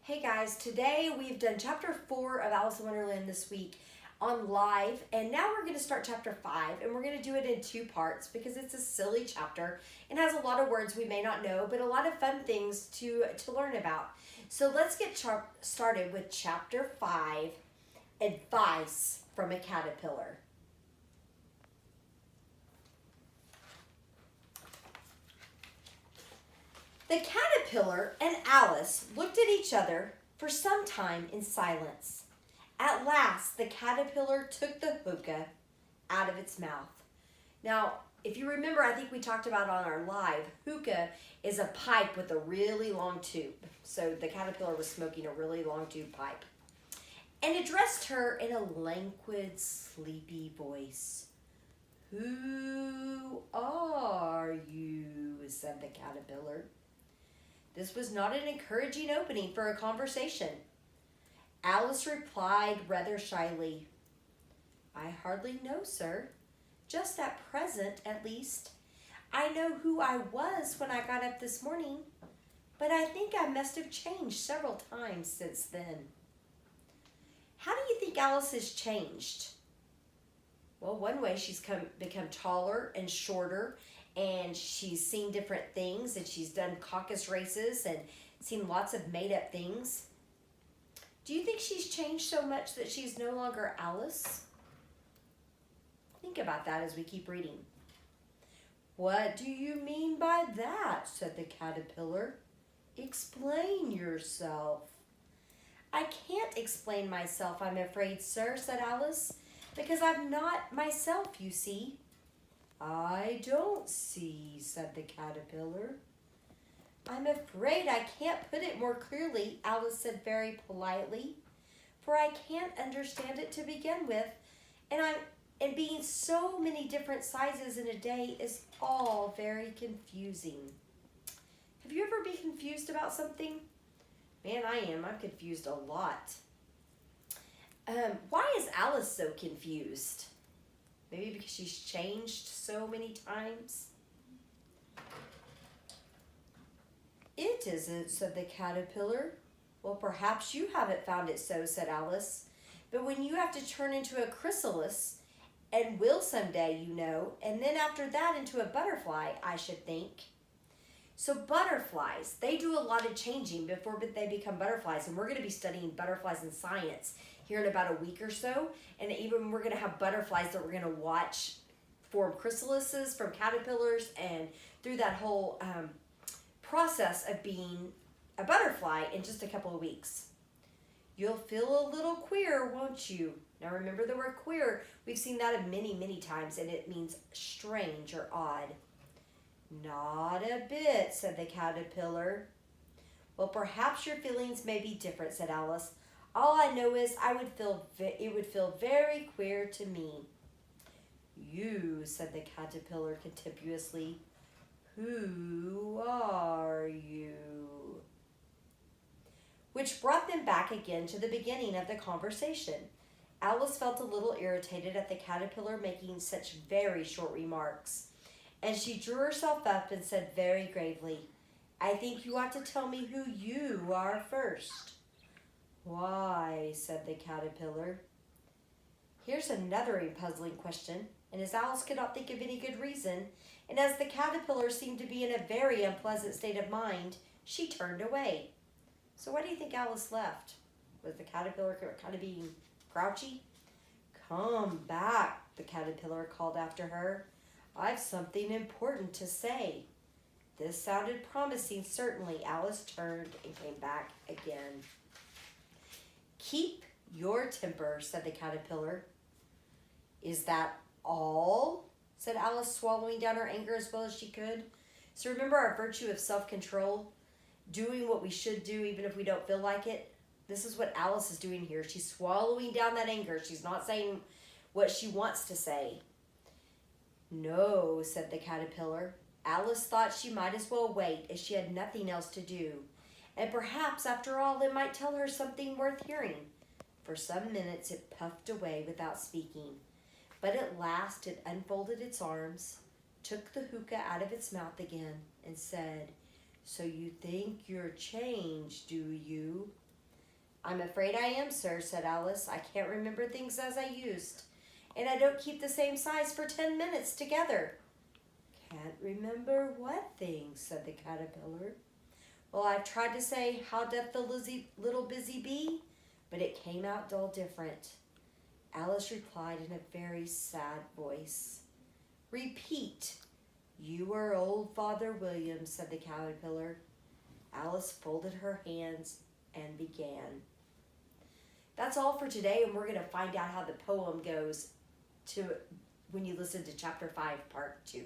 Hey guys, today we've done chapter 4 of Alice in Wonderland this week on live, and now we're going to start chapter 5, and we're going to do it in 2 parts because it's a silly chapter and has a lot of words we may not know, but a lot of fun things to learn about. So let's get started with chapter 5, Advice from a Caterpillar. The caterpillar and Alice looked at each other for some time in silence. At last, the caterpillar took the hookah out of its mouth. Now, if you remember, I think we talked about on our live, hookah is a pipe with a really long tube. So the caterpillar was smoking a really long tube pipe. And addressed her in a languid, sleepy voice. "Who are you?" said the caterpillar. This was not an encouraging opening for a conversation. Alice replied rather shyly, "I hardly know, sir. Just at present, at least. I know who I was when I got up this morning, but I think I must have changed several times since then." How do you think Alice has changed? Well, one way she's become taller and shorter, and she's seen different things, and she's done caucus races and seen lots of made-up things. Do you think she's changed so much that she's no longer Alice? Think about that as we keep reading. "What do you mean by that?" said the caterpillar. "Explain yourself." "I can't explain myself, I'm afraid, sir," said Alice, "because I'm not myself, you see." "I don't see," said the caterpillar. "I'm afraid I can't put it more clearly," Alice said very politely, "for I can't understand it to begin with, and being so many different sizes in a day is all very confusing." Have you ever been confused about something? Man, I am. I'm confused a lot. Why is Alice so confused? Maybe because she's changed so many times? "It isn't," said the caterpillar. "Well, perhaps you haven't found it so," said Alice. "But when you have to turn into a chrysalis, and will someday, you know, and then after that into a butterfly, I should think." So butterflies, they do a lot of changing before they become butterflies, and we're going to be studying butterflies in science here in about a week or so, and even we're going to have butterflies that we're going to watch form chrysalises from caterpillars, and through that whole process of being a butterfly in just a couple of weeks. You'll feel a little queer, won't you? Now remember the word queer. We've seen that many, many times, and it means strange or odd. "Not a bit," said the caterpillar. "Well, perhaps your feelings may be different," said Alice. "All I know is it would feel very queer to me." "You," said the caterpillar contemptuously. "Who are you?" Which brought them back again to the beginning of the conversation. Alice felt a little irritated at the caterpillar making such very short remarks, and she drew herself up and said very gravely, "I think you ought to tell me who you are first." "Why?" said the caterpillar. Here's another puzzling question, and as Alice could not think of any good reason, and as the caterpillar seemed to be in a very unpleasant state of mind, she turned away. So why do you think Alice left? Was the caterpillar kind of being grouchy? "Come back," the caterpillar called after her. "I've something important to say." This sounded promising, certainly. Alice turned and came back again. "Keep your temper," said the caterpillar. "Is that all?" said Alice, swallowing down her anger as well as she could. So remember our virtue of self-control, doing what we should do even if we don't feel like it. This is what Alice is doing here. She's swallowing down that anger. She's not saying what she wants to say. "No," said the caterpillar. Alice thought she might as well wait, as she had nothing else to do. And perhaps, after all, it might tell her something worth hearing. For some minutes it puffed away without speaking. But at last it unfolded its arms, took the hookah out of its mouth again, and said, "So you think you're changed, do you?" I'm afraid I am, sir, said Alice. I can't remember things as I used, and I don't keep the same size for 10 minutes together. Can't remember what things, said the caterpillar. Well, I've tried to say, how doth the little busy bee? But it came out dull different. Alice replied in a very sad voice. Repeat. You are old Father William, said the caterpillar. Alice folded her hands and began. That's all for today, and we're going to find out how the poem goes when you listen to chapter 5, part 2.